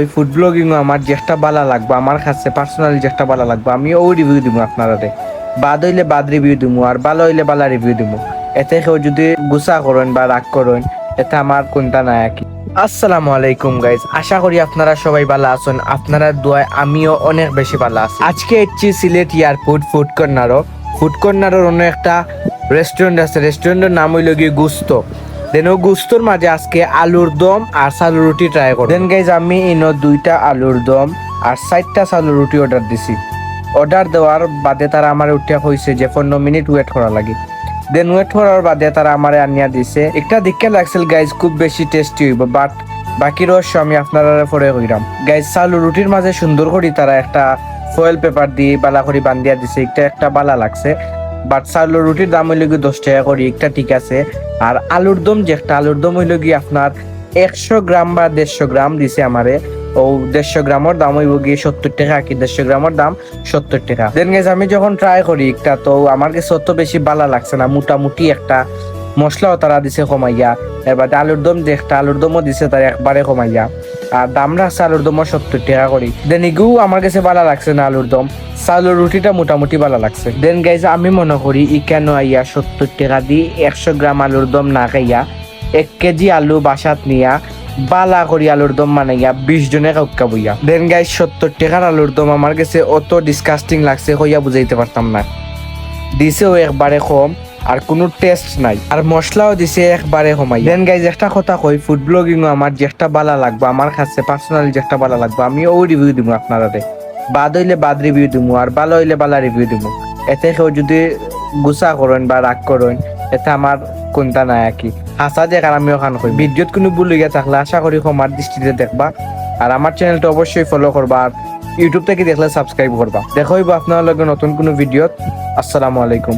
ওই food blogging আমার যেটা ভালো লাগবে, আমার কাছে পার্সোনালি যেটা ভালো লাগবে আমি ওই রিভিউ দিব আপনারা। বাদ হইলে বাদ রিভিউ দিব, আর ভালো হইলে ভালো রিভিউ দিব। এতে কেউ যদি গুসা করেন বা রাগ করেন, এতে আমার কোনটা নাই আর কি। আসসালামু আলাইকুম গাইজ, আশা করি আপনারা সবাই ভালো আছেন। আপনারা দোয়ায় আমিও অনেক বেশি ভালো আছি। আজকে এসেছি সিলেট এয়ারপোর্ট ফুড কর্নারের অন্য একটা রেস্টুরেন্ট আছে। রেস্টুরেন্টের নাম হইল গিয়ে গুস্ত। দেন ও গুস্তর মাঝে আজকে আলুর দম আর চালুর রুটি ট্রাই করব। দেন গাইজ আমি ইনো 2টা আলুর দম আর 4টা চালুর রুটি অর্ডার দিছি। অর্ডার দেওয়ার বাদে তারা আমার উঠিয়া হয়েছে যে 15 মিনিট ওয়েট করা লাগে। দেন ওয়েট করার বাদে তারা আমার আনিয়া দিছে। একটা দেখে লাগছিল গাইজ খুব বেশি টেস্টি হইব, বাট বাকি রহস্য আমি আপনারা পরে কইরাম। গাইজ চালুর রুটির মাঝে সুন্দর করে তারা একটা ফয়েল পেপার দিয়ে বালা করে বান্ধিয়া দিছে, একটা বালা লাগছে। বাট চালুর রুটির দাম হইল গিয়ে 10 টাকা করে, একটা ঠিক আছে। আর আলুর দম আলুর দম হইল গিয়ে আপনার 100 গ্রাম বা 150 গ্রাম দিছে আমারে। ও 150 গ্রামের দাম হইব গিয়ে 70 টাকা, কি 150 গ্রামের দাম 70 টাকা। দেন গেছে আমি যখন ট্রাই করি একটা, তো আমার কাছে অত বেশি ভালো লাগছে না। মোটামুটি একটা মশলাও তারা দিছে কমাইয়া। এবার আলুর দম আলুর দমও দিছে তারা একবারে কমাইয়া। আর দাম রাখছে আলুর দমও 70 টাকা করি। দেন এগুলো আমার কাছে ভালো লাগছে না আলুর দম। চালুর রুটিটা মোটামুটি ভালো লাগছে। দেন গাইজ আমি মনে করি ই কেন আইয়া 70 টাকা দিয়ে 100 গ্রাম আলুর দম না খাইয়া 1 কেজি আলু বাসাত নিয়া বালা করি আলুর দম বানাইয়া 20 জনে কাউকা বইয়া। দেন গাইজ 70 টাকার আলুর দম আমার কাছে অত ডিসকাস্টিং লাগছে, হইয়া বুঝাইতে পারতাম না। দিছেও একবারে কম, আর কোনো টেস্ট নাই, আর মশলাও দিছে একবারে কমাই। দেন গাইজ একটা কথা কই, ফুড ব্লগিং আমার যেটা ভালো লাগবে, আমার কাছে পার্সোনালি যেটা ভালো লাগবে আমি ওই রিভিউ দিব আপনারা। বাদ হইলে বাদ রিভিউ দিব, আর ভালো হইলে ভালো রিভিউ দিব। এতে কেউ যদি গুসা করেন বা রাগ করেন, এতে আমার কোনটা নাই আর কি। হাসা দেখার আমি ওখান কই। ভিডিওত কোনো ভুল হইয়া থাকলে আশা করি ক্ষমার দৃষ্টিতে দেখবা। আর আমার চ্যানেলটা অবশ্যই ফলো করবা, আর ইউটিউব থেকে দেখলে সাবস্ক্রাইব করবা। দেখা হইব আপনার লগে নতুন কোনো ভিডিওত। আসসালামু আলাইকুম।